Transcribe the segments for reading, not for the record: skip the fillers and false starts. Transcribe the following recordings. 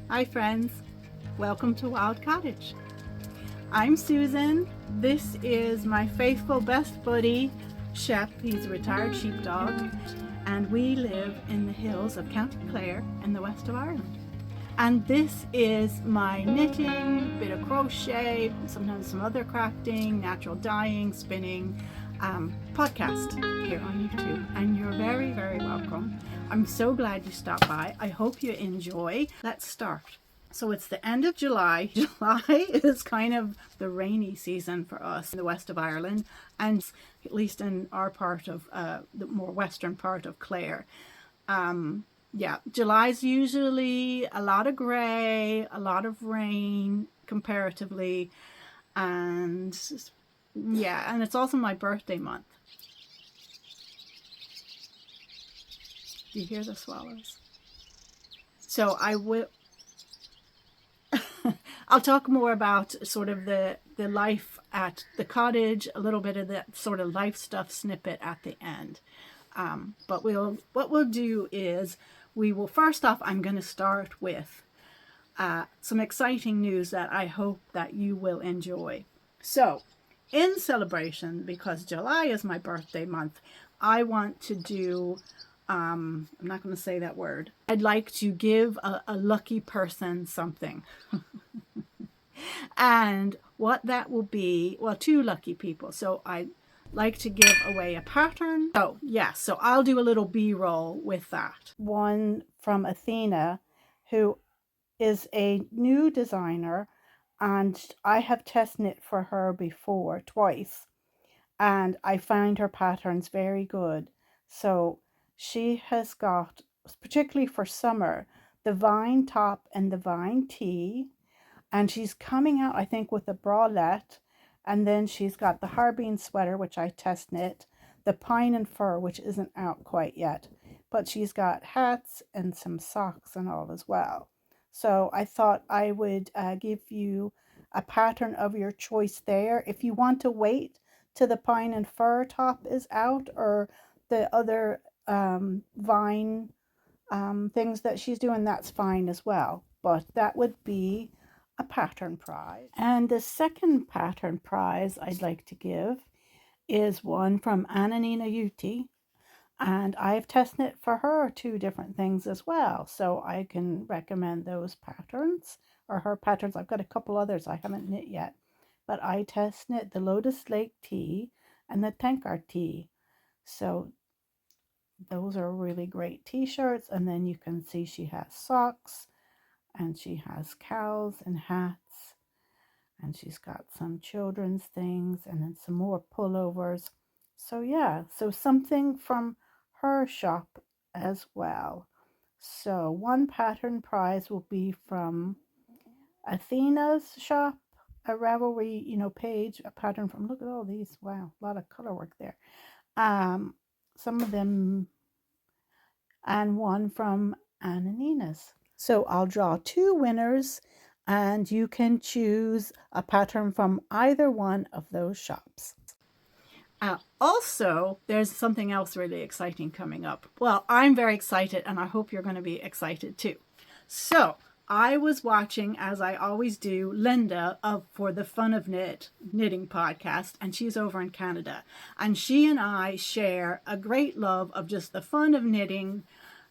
Hi friends, welcome to Wild Cottage. I'm Susan. This is my faithful best buddy, Shep. He's a retired sheepdog, and we live in the hills of County Clare in the west of Ireland. And this is my knitting, bit of crochet, sometimes some other crafting, natural dyeing, spinning podcast here on YouTube. And you're very, very welcome. I'm so glad you stopped by. I hope you enjoy. Let's start. So it's the end of July. July is kind of the rainy season for us in the west of Ireland, and at least in our part of the more western part of Clare. Yeah, July's usually a lot of grey, a lot of rain comparatively, and yeah, and it's also my birthday month. Do you hear the swallows? So I will. I'll talk more about sort of the life at the cottage, a little bit of that sort of life stuff snippet at the end. But what we'll do is we will first off, I'm going to start with some exciting news that I hope that you will enjoy. So in celebration, because July is my birthday month, I want to do, I'm not going to say that word. I'd like to give a lucky person something. And what that will be, well, two lucky people. So I like to give away a pattern. Oh, yes. So I'll do a little B-roll with that. One from Athena, who is a new designer, and I have test knit for her before twice, and I find her patterns very good. So she has got, particularly for summer, the vine top and the vine tee, and she's coming out, I think, with a bralette, and then she's got the Hobbii sweater, which I test knit, the pine and fur, which isn't out quite yet, but she's got hats and some socks and all as well. So I thought I would give you a pattern of your choice there. If you want to wait till the pine and fur top is out, or the other vine things that she's doing, that's fine as well. But that would be a pattern prize. And the second pattern prize I'd like to give is one from Annanina Uti, and I've test knit for her two different things as well, so I can recommend those patterns, or her patterns. I've got a couple others I haven't knit yet, but I test knit the Lotus Lake tee and the Tenkar tee. So those are really great t-shirts, and then you can see she has socks, and she has cows and hats, and she's got some children's things, and then some more pullovers. So yeah, so something from her shop as well. So one pattern prize will be from Athena's shop, a Ravelry, page, a pattern from, look at all these, wow, a lot of color work there. Some of them, and one from Annanina's. So I'll draw two winners, and you can choose a pattern from either one of those shops. Also, there's something else really exciting coming up. Well, I'm very excited, and I hope you're going to be excited too. So I was watching, as I always do, Linda for the Fun of Knitting podcast, and she's over in Canada. And she and I share a great love of just the fun of knitting,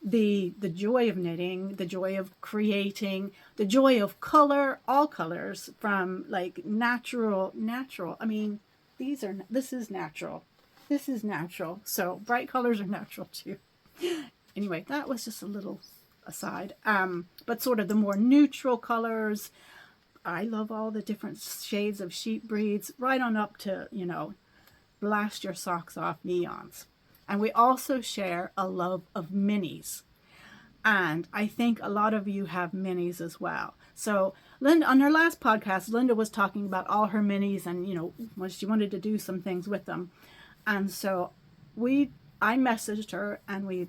the joy of knitting, the joy of creating, the joy of color, all colors, from like natural. I mean, this is natural. This is natural. So bright colors are natural too. Anyway, that was just a little aside. But sort of the more neutral colors. I love all the different shades of sheep breeds, right on up to, blast your socks off neons. And we also share a love of minis. And I think a lot of you have minis as well. So Linda, on her last podcast, Linda was talking about all her minis, and she wanted to do some things with them. And so I messaged her, and we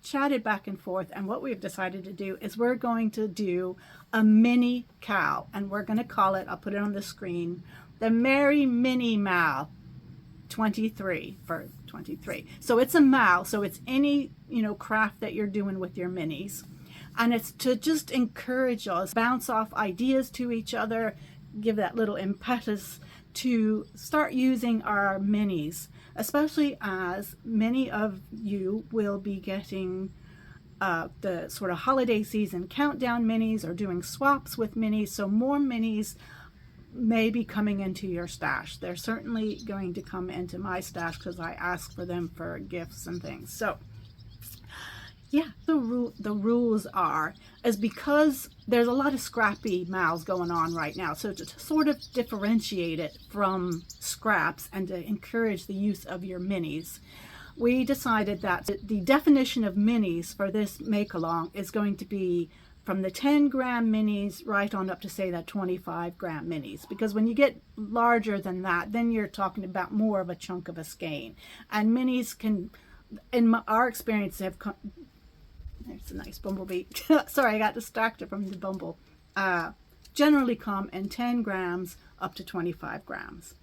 chatted back and forth, and what we've decided to do is we're going to do a mini cow, and we're going to call it, I'll put it on the screen, the Merry Mini Mal 23 for 23. So it's a mal, so it's any craft that you're doing with your minis. And it's to just encourage us, bounce off ideas to each other, give that little impetus to start using our minis, especially as many of you will be getting the sort of holiday season countdown minis or doing swaps with minis. So more minis may be coming into your stash. They're certainly going to come into my stash because I ask for them for gifts and things. So yeah, the rules is because there's a lot of scrappy mals going on right now. So to sort of differentiate it from scraps and to encourage the use of your minis, we decided that the definition of minis for this make-along is going to be from the 10-gram minis right on up to, say, that 25-gram minis. Because when you get larger than that, then you're talking about more of a chunk of a skein. And minis can, in our experience, have come... There's a nice bumblebee. Sorry, I got distracted from the bumble. Generally come in 10 grams up to 25 grams.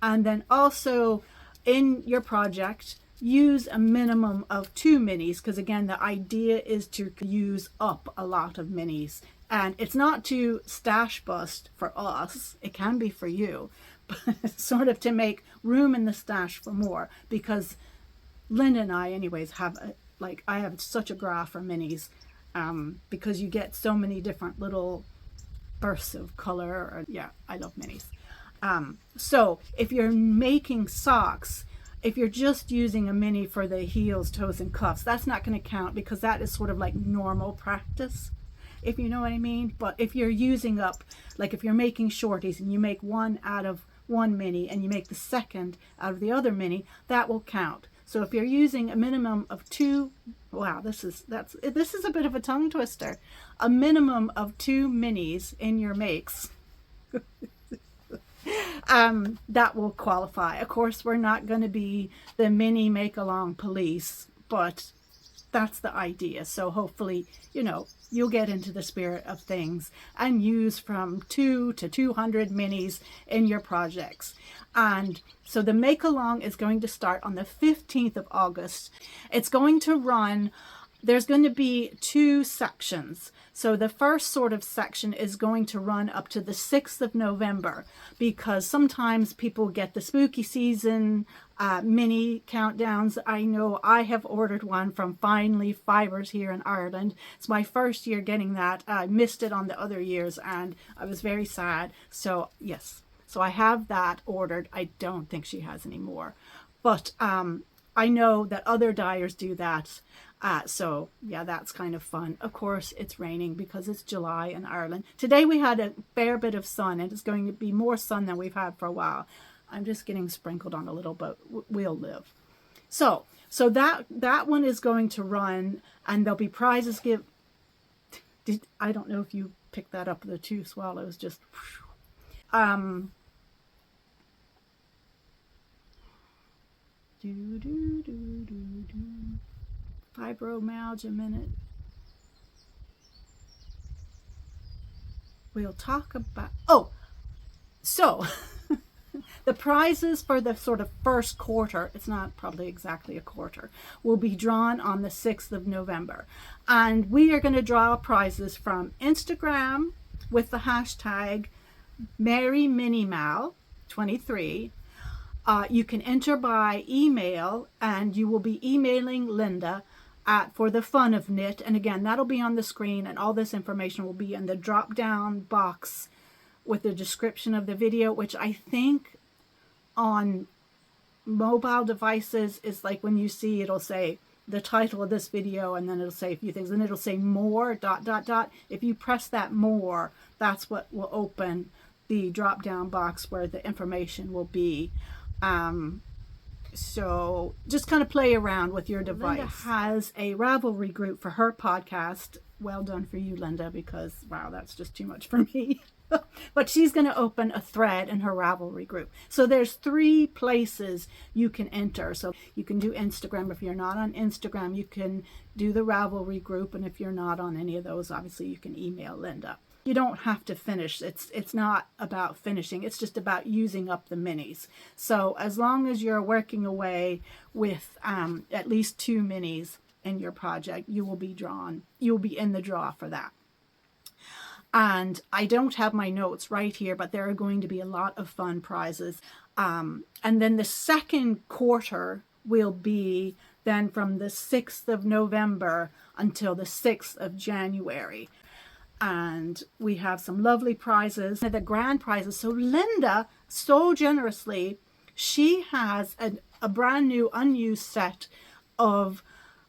And then also in your project, use a minimum of 2 minis, because again, the idea is to use up a lot of minis. And it's not to stash bust for us, it can be for you, but sort of to make room in the stash for more, because Linda and I anyways have I have such a graph for minis, because you get so many different little bursts of color. Yeah, I love minis. So if you're making socks, if you're just using a mini for the heels, toes, and cuffs, that's not going to count, because that is sort of like normal practice, if you know what I mean. But if you're using up, like if you're making shorties and you make one out of one mini and you make the second out of the other mini, that will count. So if you're using a minimum of 2, wow, this is a bit of a tongue twister. A minimum of 2 minis in your makes, that will qualify. Of course, we're not going to be the mini make-along police, but that's the idea. So hopefully, you'll get into the spirit of things and use from 2 to 200 minis in your projects. And so the make-along is going to start on the 15th of August. It's going to run, there's going to be 2 sections. So the first sort of section is going to run up to the 6th of November, because sometimes people get the spooky season mini countdowns. I know I have ordered one from Fine Leaf Fibers here in Ireland. It's my first year getting that. I missed it on the other years and I was very sad. So yes, so I have that ordered. I don't think she has any more, but I know that other dyers do that. So yeah, that's kind of fun. Of course, it's raining because it's July in Ireland. Today we had a fair bit of sun, and it's going to be more sun than we've had for a while. I'm just getting sprinkled on a little, but we'll live. So that one is going to run, and there'll be prizes I don't know if you picked that up, the 2 swallows just fibromyalgia minute. We'll talk about, so the prizes for the sort of first quarter, it's not probably exactly a quarter, will be drawn on the 6th of November. And we are going to draw prizes from Instagram with the hashtag MaryMinimal23. You can enter by email, and you will be emailing Linda for the fun of knit. And again, that'll be on the screen, and all this information will be in the drop down box with the description of the video, which I think on mobile devices is like when you see, it'll say the title of this video, and then it'll say a few things, and it'll say more ... If you press that more, that's what will open the drop down box where the information will be. So just kind of play around with your device. Linda has a Ravelry group for her podcast. Well done for you, Linda, because wow, that's just too much for me. But she's going to open a thread in her Ravelry group. So there's 3 places you can enter. So you can do Instagram. If you're not on Instagram, you can do the Ravelry group. And if you're not on any of those, obviously you can email Linda. You don't have to finish. It's not about finishing. It's just about using up the minis. So as long as you're working away with at least 2 minis, in your project, you will be in the draw for that. And I don't have my notes right here, but there are going to be a lot of fun prizes. And then the second quarter will be then from the 6th of November until the 6th of January. And we have some lovely prizes, the grand prizes. So Linda, so generously, she has a brand new unused set of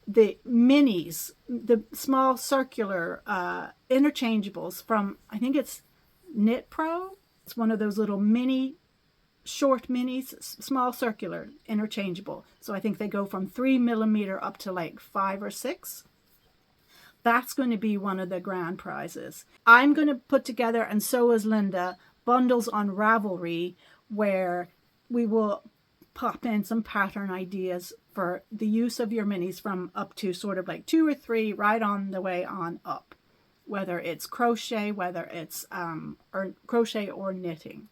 the minis, the small circular interchangeables from, I think it's Knit Pro. It's one of those little short minis, small circular interchangeable. So I think they go from 3mm up to like 5 or 6. That's going to be one of the grand prizes. I'm going to put together, and so is Linda, bundles on Ravelry where we will pop in some pattern ideas for the use of your minis from up to sort of like 2 or 3 right on the way on up, whether it's crochet, whether it's or crochet or knitting.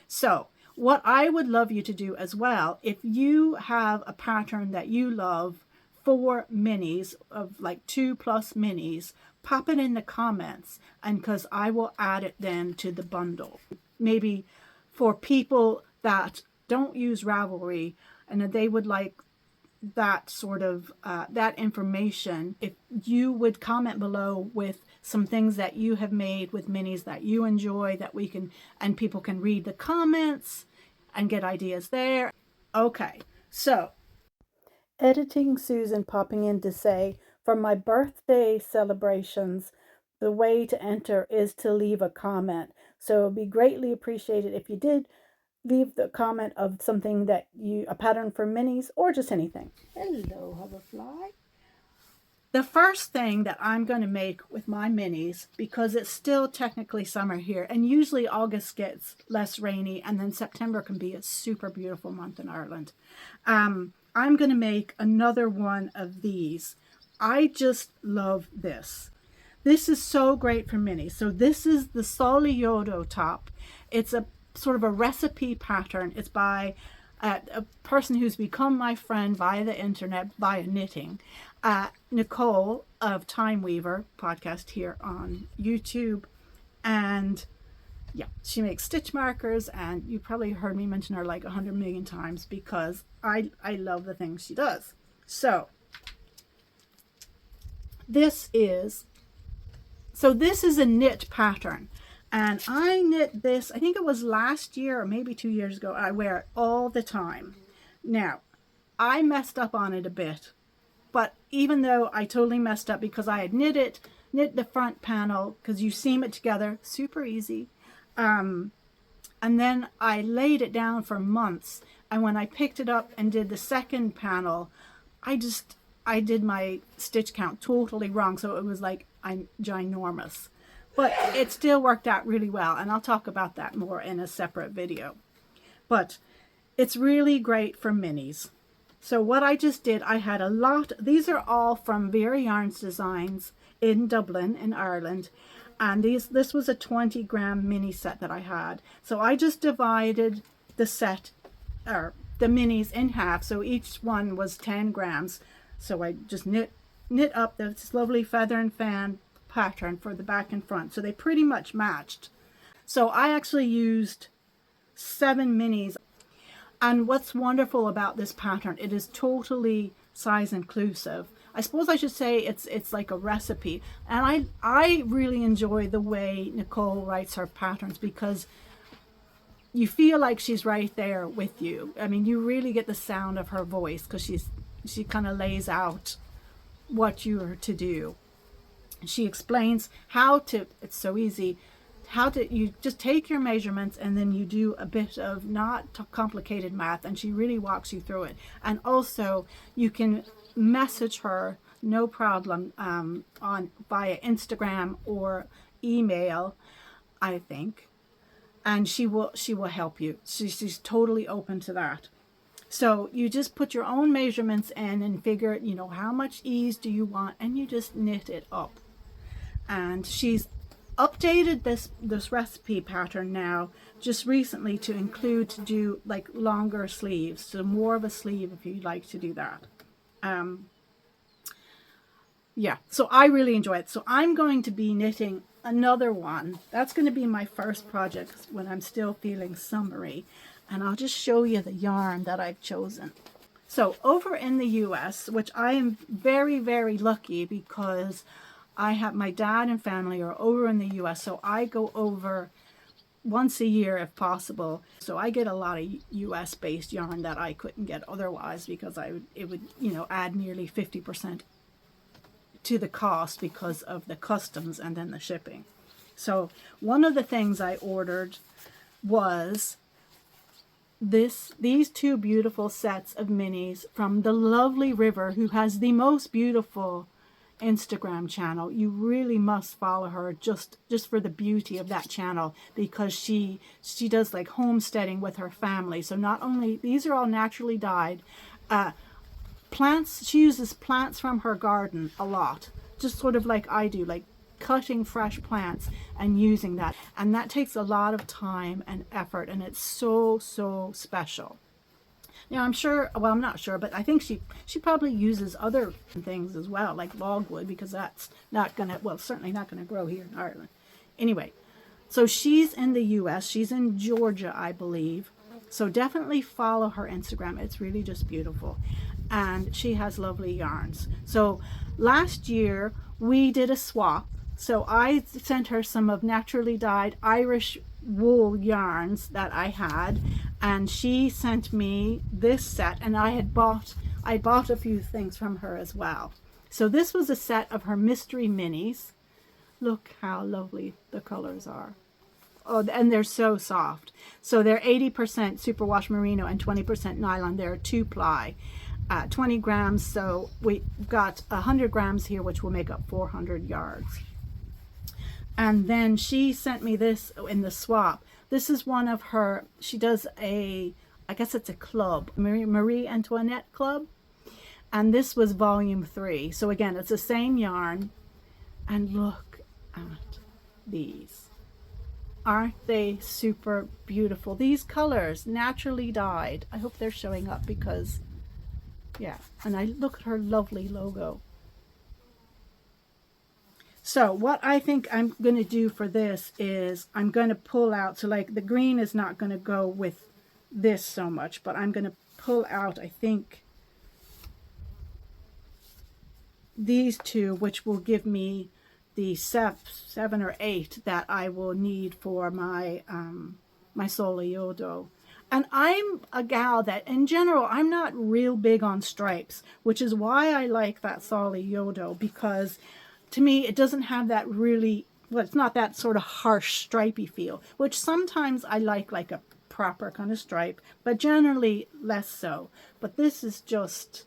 So what I would love you to do as well, if you have a pattern that you love for minis of like 2+ minis, pop it in the comments, and because I will add it then to the bundle. Maybe for people that don't use Ravelry and that they would like that sort of that information, if you would comment below with some things that you have made with minis that you enjoy, that we can, and people can read the comments and get ideas there. Okay, so editing Susan popping in to say, for my birthday celebrations, the way to enter is to leave a comment. So it would be greatly appreciated if you did leave the comment of something that a pattern for minis or just anything. Hello, hoverfly. The first thing that I'm going to make with my minis, because it's still technically summer here, and usually August gets less rainy, and then September can be a super beautiful month in Ireland. I'm going to make another one of these. I just love this. This is so great for minis. So this is the Yodo top. It's a sort of a recipe pattern. It's by a person who's become my friend via the internet, via knitting. Nicole of Time Weaver podcast here on YouTube. And yeah, she makes stitch markers, and you probably heard me mention her like 100 million times because I love the things she does. So this is a knit pattern, and I knit this, I think it was last year or maybe 2 years ago. I wear it all the time. Now, I messed up on it a bit, but even though I totally messed up because I had knit the front panel, because you seam it together, super easy. And then I laid it down for months, and when I picked it up and did the second panel, I did my stitch count totally wrong, so it was like I'm ginormous. But it still worked out really well, and I'll talk about that more in a separate video. But it's really great for minis. So what I just did, I had a lot, these are all from Vera Yarns Designs in Dublin in Ireland, and this was a 20-gram mini set that I had. So I just divided the set, or the minis, in half, so each one was 10 grams. So I just knit up this lovely feather and fan pattern for the back and front, so they pretty much matched. So I actually used 7 minis, and what's wonderful about this pattern, it is totally size inclusive. I suppose I should say it's like a recipe, and I really enjoy the way Nicole writes her patterns, because you feel like she's right there with you. I mean, you really get the sound of her voice, because she kind of lays out what you are to do. She explains how to, it's so easy, you just take your measurements and then you do a bit of not complicated math, and she really walks you through it. And also you can message her, no problem, via Instagram or email, I think, and she will help you. She's totally open to that. So you just put your own measurements in and figure, how much ease do you want, and you just knit it up. And she's updated this recipe pattern now just recently to do like longer sleeves, so more of a sleeve if you'd like to do that. yeah, so I really enjoy it. So I'm going to be knitting another one. That's going to be my first project when I'm still feeling summery. And I'll just show you the yarn that I've chosen. So over in the US, which I am very, very lucky because I have my dad and family are over in the US. So I go over once a year if possible. So I get a lot of US based yarn that I couldn't get otherwise because it would, you know, add nearly 50% to the cost because of the customs and then the shipping. So one of the things I ordered was these two beautiful sets of minis from the lovely River, who has the most beautiful Instagram channel. You really must follow her just for the beauty of that channel, because she does like homesteading with her family. So not only these are all naturally dyed plants, she uses plants from her garden a lot, just sort of like I do, like cutting fresh plants and using that, and that takes a lot of time and effort, and it's so special. Now I'm sure, well, I'm not sure, but I think she probably uses other things as well, like logwood, because that's not gonna, well, certainly not gonna grow here in Ireland. Anyway, so she's in the US, she's in Georgia, I believe. So definitely follow her Instagram. It's really just beautiful. And she has lovely yarns. So last year we did a swap. So I sent her some of naturally dyed Irish wool yarns that I had, and she sent me this set, and I bought a few things from her as well. So this was a set of her mystery minis. Look how lovely the colors are. Oh, and they're so soft. So they're 80% superwash merino and 20% nylon. They're 2-ply, 20 grams. So we got 100 grams here, which will make up 400 yards. And then she sent me this in the swap. This is one of her, she does I guess it's a club, Marie Antoinette Club. And this was volume 3. So again, it's the same yarn. And look at these. Aren't they super beautiful? These colors, naturally dyed. I hope they're showing up because, yeah. And I look at her lovely logo. So what I think I'm going to do for this is I'm going to pull out, so like the green is not going to go with this so much, but I'm going to pull out, I think, these two, which will give me the 7 or 8 that I will need for my my sole Yodo. And I'm a gal that in general I'm not real big on stripes, which is why I like that sole Yodo, because to me it doesn't have that really, well, it's not that sort of harsh stripy feel, which sometimes I like a proper kind of stripe, but generally less so. But this is just,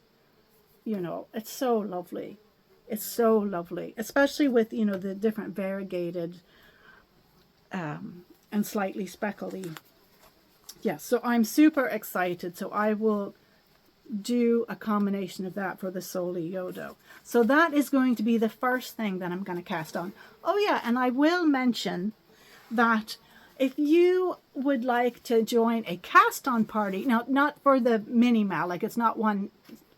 you know, it's so lovely. It's so lovely, especially with, you know, the different variegated and slightly speckly. Yeah, so I'm super excited. So I will do a combination of that for the sole Yodo. So that is going to be the first thing that I'm going to cast on. Oh yeah, and I will mention that if you would like to join a cast on party, now not for the mini mal, like it's not one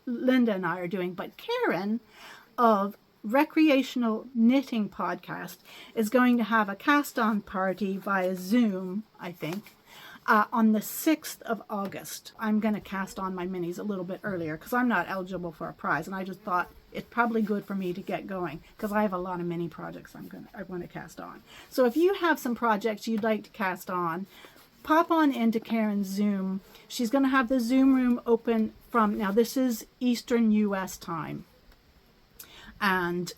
Linda and I are doing, but Karen of Recreational Knitting podcast is going to have a cast on party via Zoom, I think, on the 6th of August. I'm going to cast on my minis a little bit earlier because I'm not eligible for a prize, and I just thought it's probably good for me to get going because I have a lot of mini projects I want to cast on. So if you have some projects you'd like to cast on, pop on into Karen's Zoom. She's going to have the Zoom room open from, now this is Eastern US time, and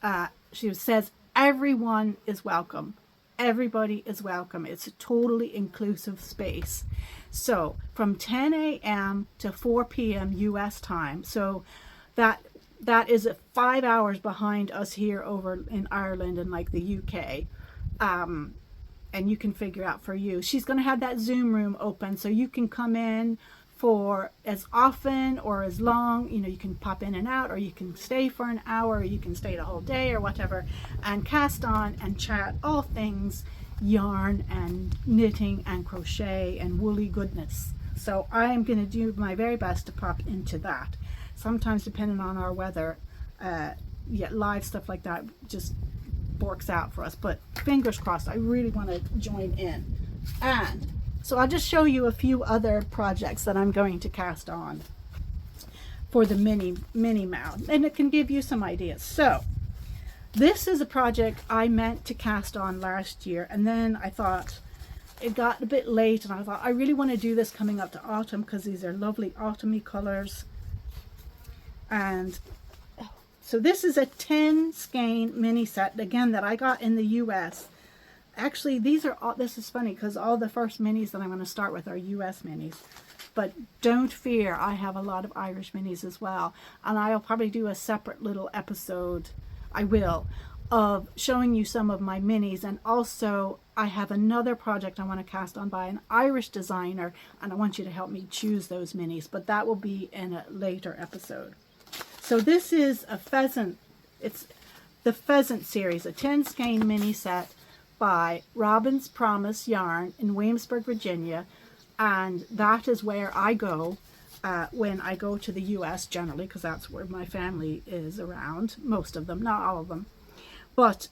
she says everyone is welcome. Everybody is welcome. It's a totally inclusive space. So from 10 a.m. to 4 p.m. US time. So that is 5 hours behind us here over in Ireland and like the UK. And you can figure out for you. She's going to have that Zoom room open so you can come in for as often or as long, you know, you can pop in and out, or you can stay for an hour, or you can stay the whole day or whatever, and cast on and chat all things yarn and knitting and crochet and woolly goodness. So I'm going to do my very best to pop into that. Sometimes, depending on our weather, yeah, live stuff like that just works out for us. But fingers crossed, I really want to join in. And so I'll just show you a few other projects that I'm going to cast on for the mini mound, and it can give you some ideas. So this is a project I meant to cast on last year, and then I thought it got a bit late, and I thought I really want to do this coming up to autumn because these are lovely autumny colors. And so this is a 10 skein mini set, again, that I got in the US. Actually, these are all, this is funny because all the first minis that I'm going to start with are US minis. But don't fear, I have a lot of Irish minis as well. And I'll probably do a separate little episode, I will, of showing you some of my minis. And also, I have another project I want to cast on by an Irish designer, and I want you to help me choose those minis. But that will be in a later episode. So this is a pheasant, it's the Pheasant series, a 10 skein mini set by Robin's Promise Yarn in Williamsburg, Virginia, and that is where I go when I go to the US generally, because that's where my family is around, most of them, not all of them. But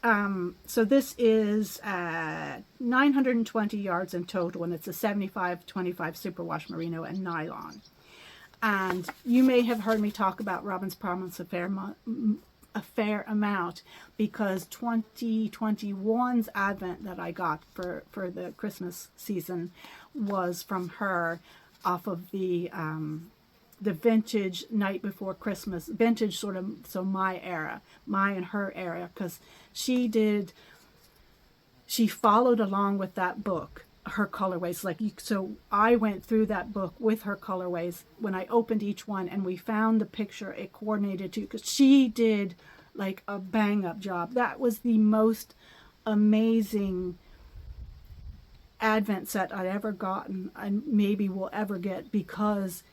so this is 920 yards in total, and it's a 75-25 superwash merino and nylon. And you may have heard me talk about Robin's Promise a fair amount, because 2021's advent that I got for the Christmas season was from her, off of the vintage Night Before Christmas, vintage sort of, so my era, my and her era, because she followed along with that book, her colorways, like, so I went through that book with her colorways when I opened each one, and we found the picture it coordinated to, because she did like a bang up job. That was the most amazing advent set I'd ever gotten, and maybe will ever get, because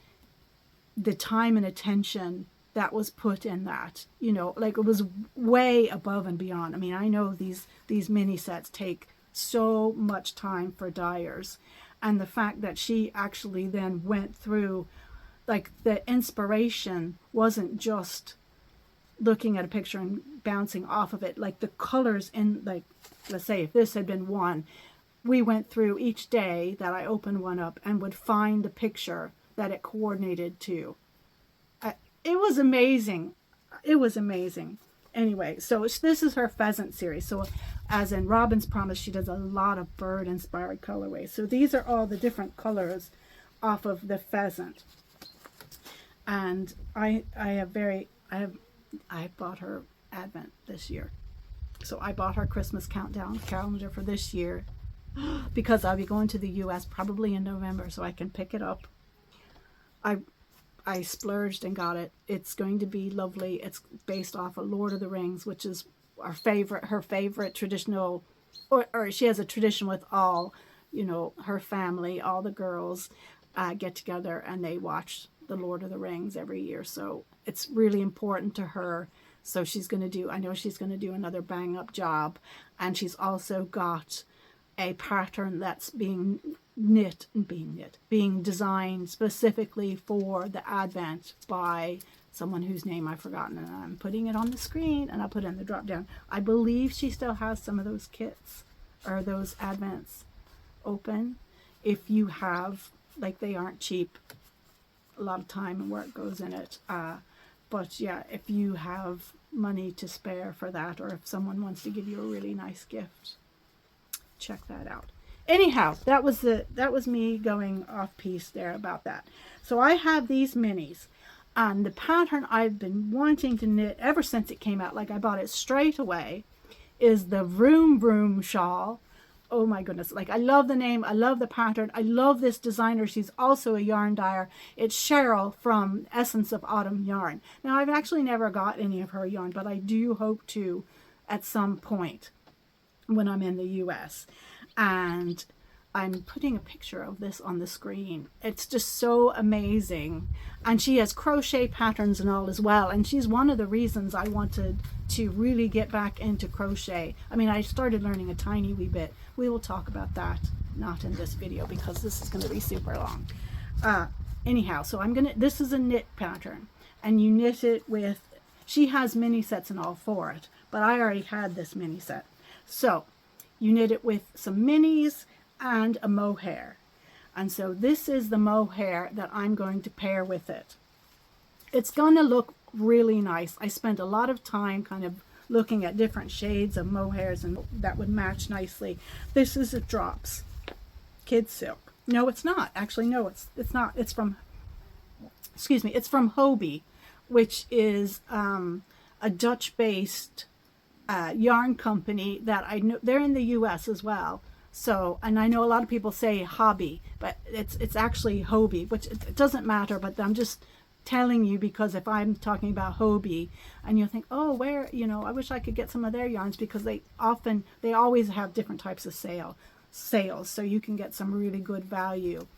the time and attention that was put in that, you know, like it was way above and beyond. I mean, I know these mini sets take so much time for dyers, and the fact that she actually then went through, like, the inspiration wasn't just looking at a picture and bouncing off of it, like the colors in, like, let's say if this had been one, we went through each day that I opened one up and would find the picture that it coordinated to. It was amazing. It was amazing. Anyway, so this is her Pheasant series. So as in Robin's Promise, she does a lot of bird inspired colorways. So these are all the different colors off of the Pheasant. And I bought her Advent this year. So I bought her Christmas countdown calendar for this year because I'll be going to the US probably in November, so I can pick it up. I splurged and got it. It's going to be lovely. It's based off of Lord of the Rings, which is her favorite traditional, or she has a tradition with all, you know, her family, all the girls get together and they watch the Lord of the Rings every year. So it's really important to her. So she's going to do, I know she's going to do another bang up job. And she's also got a pattern that's being designed specifically for the Advent by someone whose name I've forgotten, and I'm putting it on the screen, and I'll put it in the drop down. I believe she still has some of those kits or those Advents open. If you have, like, they aren't cheap, a lot of time and work goes in it, but yeah, if you have money to spare for that, or if someone wants to give you a really nice gift, check that out. Anyhow, that was me going off piece there about that. So I have these minis, and the pattern I've been wanting to knit ever since it came out, like I bought it straight away, is the Vroom Vroom shawl. Oh my goodness, like, I love the name, I love the pattern, I love this designer. She's also a yarn dyer. It's Cheryl from Essence of Autumn Yarn. Now, I've actually never got any of her yarn, but I do hope to at some point when I'm in the US. And I'm putting a picture of this on the screen. It's just so amazing. And she has crochet patterns and all as well. And she's one of the reasons I wanted to really get back into crochet. I mean, I started learning a tiny wee bit. We will talk about that, not in this video, because this is going to be super long. Anyhow, so this is a knit pattern. And you knit it with, She has mini sets and all for it, but I already had this mini set. So you knit it with some minis and a mohair. And so this is the mohair that I'm going to pair with it. It's going to look really nice. I spent a lot of time kind of looking at different shades of mohairs and that would match nicely. This is a Drops Kid Silk. No, it's not. Actually, no, it's not. It's from, excuse me, it's from Hobbii, which is a Dutch-based yarn company that I know. They're in the US as well. So, and I know a lot of people say Hobbii, but it's actually Hobbii, which it doesn't matter, but I'm just telling you because if I'm talking about Hobbii and you think, oh, where, you know, I wish I could get some of their yarns, because they always have different types of sales, so you can get some really good value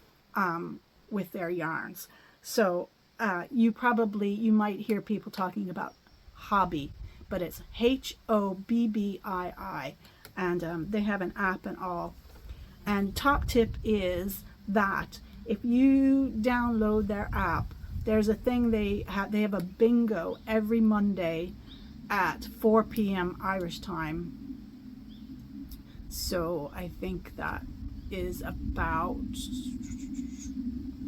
with their yarns. So you might hear people talking about Hobbii, but it's Hobbii, and they have an app and all. And top tip is that if you download their app, there's a thing they have a bingo every Monday at 4 p.m. Irish time. So I think that is about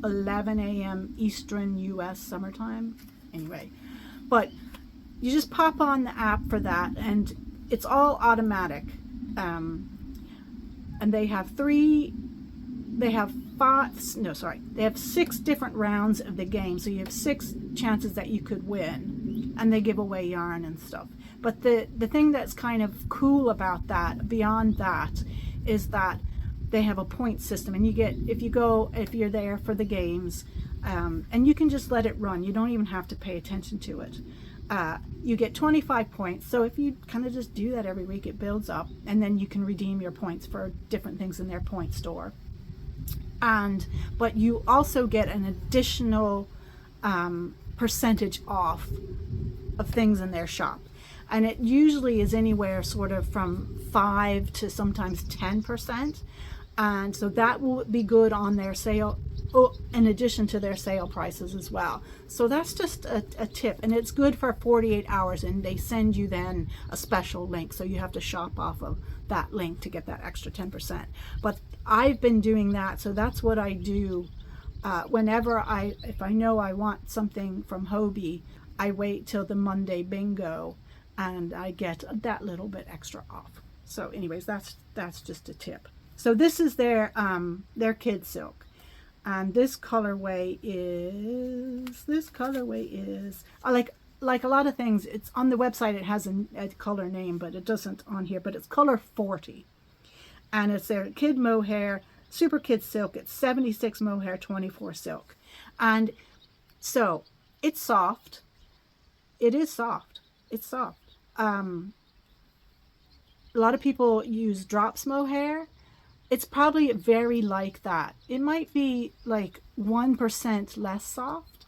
11 a.m. Eastern US summertime. Anyway, but you just pop on the app for that, and it's all automatic. And they have 6 different rounds of the game, so you have 6 chances that you could win, and they give away yarn and stuff. But the thing that's kind of cool about that, beyond that, is that they have a point system, and you get, if you're there for the games, and you can just let it run, you don't even have to pay attention to it. You get 25 points, so if you kind of just do that every week, it builds up, and then you can redeem your points for different things in their point store. But you also get an additional percentage off of things in their shop, and it usually is anywhere sort of from 5 to sometimes 10%, and so that will be good on their sale, in addition to their sale prices as well. So that's just a tip, and it's good for 48 hours, and they send you then a special link, so you have to shop off of that link to get that extra 10%. But I've been doing that, so that's what I do whenever if I know I want something from Hobbii, I wait till the Monday bingo and I get that little bit extra off. So anyways, that's just a tip. So this is their kid silk, and this colorway is like a lot of things. It's on the website, it has a color name, but it doesn't on here, but it's color 40. And it's their kid mohair, super kid silk. It's 76 mohair, 24 silk. And so it's soft. It is soft. It's soft. A lot of people use Drops mohair. It's probably very like that. It might be like 1% less soft.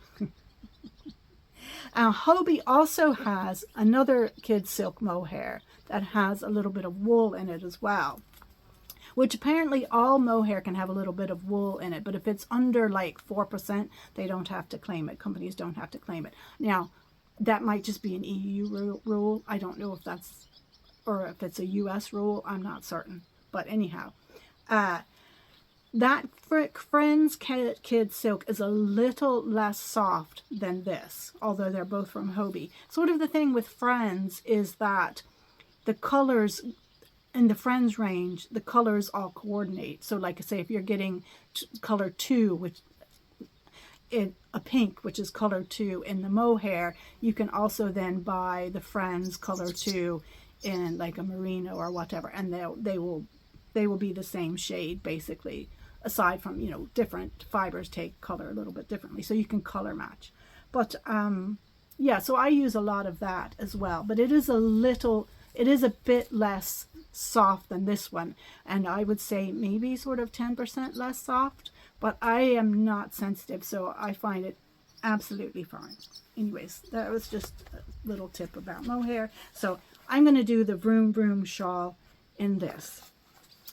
Hobbii also has another kid silk mohair that has a little bit of wool in it as well, which apparently all mohair can have a little bit of wool in it, but if it's under like 4%, they don't have to claim it. Companies don't have to claim it. Now, that might just be an EU rule. I don't know if that's, or if it's a US rule, I'm not certain. But anyhow, that Friends Kid Silk is a little less soft than this, although they're both from Hobbii. Sort of the thing with Friends is that the colors in the Friends range, the colors all coordinate. So like I say, if you're getting color 2, which in a pink, which is color 2 in the mohair, you can also then buy the Friends color 2 in like a merino or whatever, and they will be the same shade basically, aside from, you know, different fibers take color a little bit differently, so you can color match. But yeah, so I use a lot of that as well, but it is a bit less soft than this one, and I would say maybe sort of 10% less soft, but I am not sensitive, so I find it absolutely fine. Anyways, that was just a little tip about mohair. So I'm going to do the Vroom Vroom shawl in this.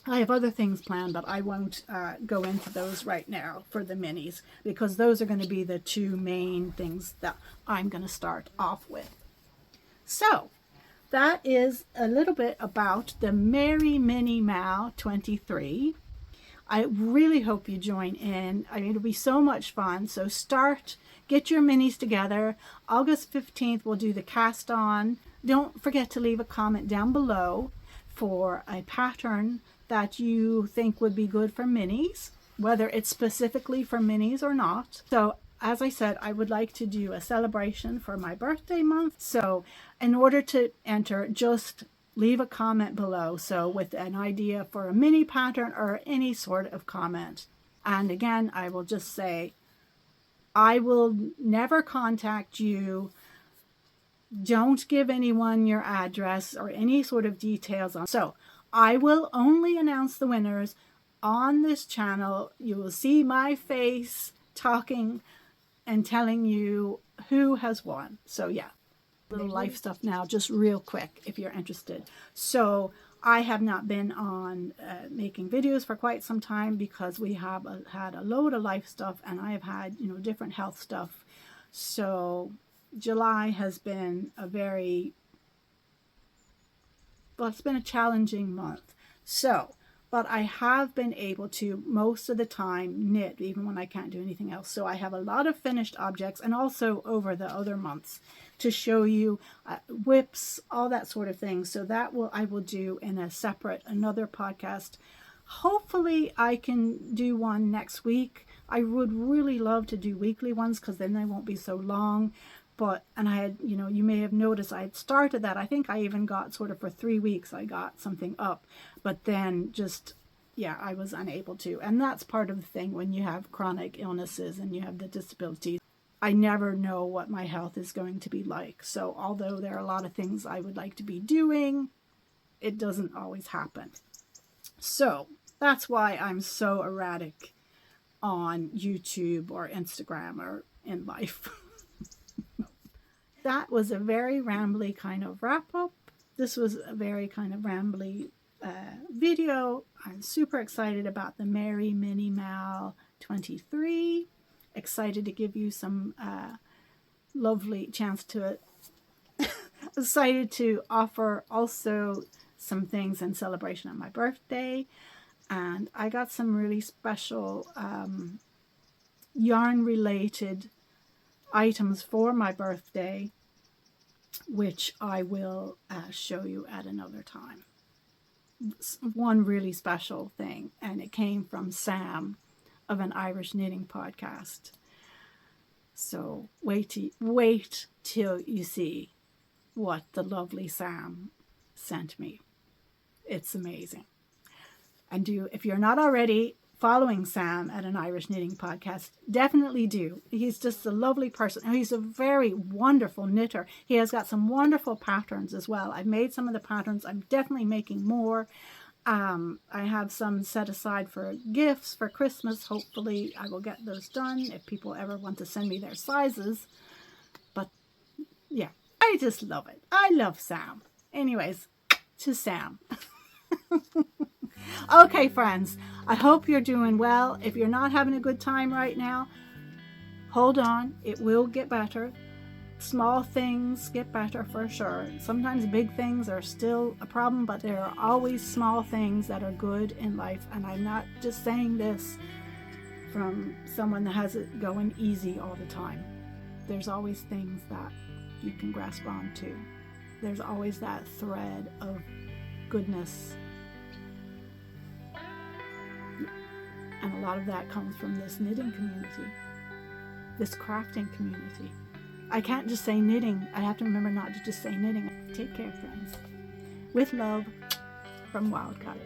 I have other things planned, but I won't go into those right now for the minis, because those are going to be the 2 main things that I'm going to start off with. So that is a little bit about the Merry Mini Mal 23. I really hope you join in. I mean, it'll be so much fun. So get your minis together. August 15th, we'll do the cast on. Don't forget to leave a comment down below for a pattern that you think would be good for minis, whether it's specifically for minis or not. So as I said, I would like to do a celebration for my birthday month. So in order to enter, just leave a comment below. So with an idea for a mini pattern or any sort of comment. And again, I will just say, I will never contact you. Don't give anyone your address or any sort of details on. So I will only announce the winners on this channel. You will see my face talking and telling you who has won. So yeah, little life stuff now, just real quick if you're interested. So I have not been on making videos for quite some time because we have had a load of life stuff, and I have had, you know, different health stuff. So July has been it's been a challenging month. So, but I have been able to most of the time knit even when I can't do anything else. So I have a lot of finished objects, and also over the other months to show you whips, all that sort of thing. So that I will do in another podcast. Hopefully I can do one next week. I would really love to do weekly ones because then they won't be so long. And I had, you know, you may have noticed I had started that. I think I even got sort of for 3 weeks, I got something up, but then just, yeah, I was unable to. And that's part of the thing when you have chronic illnesses and you have the disabilities. I never know what my health is going to be like. So although there are a lot of things I would like to be doing, it doesn't always happen. So that's why I'm so erratic on YouTube or Instagram or in life. That was a very rambly kind of wrap up. This was a very kind of rambly video. I'm super excited about the Merry Mini Mal 23. Excited to give you some lovely chance to excited to offer also some things in celebration of my birthday. And I got some really special yarn related items for my birthday, which I will show you at another time. One really special thing, and it came from Sam of an Irish knitting podcast. So wait till you see what the lovely Sam sent me. It's amazing. And if you're not already following Sam at an Irish knitting podcast, definitely do. He's just a lovely person. He's a very wonderful knitter. He has got some wonderful patterns as well. I've made some of the patterns. I'm definitely making more. I have some set aside for gifts for Christmas. Hopefully I will get those done if people ever want to send me their sizes. But yeah, I just love it. I love Sam. Anyways, to Sam. Okay, friends, I hope you're doing well. If you're not having a good time right now, hold on. It will get better. Small things get better for sure. Sometimes big things are still a problem, but there are always small things that are good in life. And I'm not just saying this from someone that has it going easy all the time. There's always things that you can grasp onto. There's always that thread of goodness. And a lot of that comes from this knitting community, this crafting community. I can't just say knitting. I have to remember not to just say knitting. Take care, friends. With love, from Wild Cottage.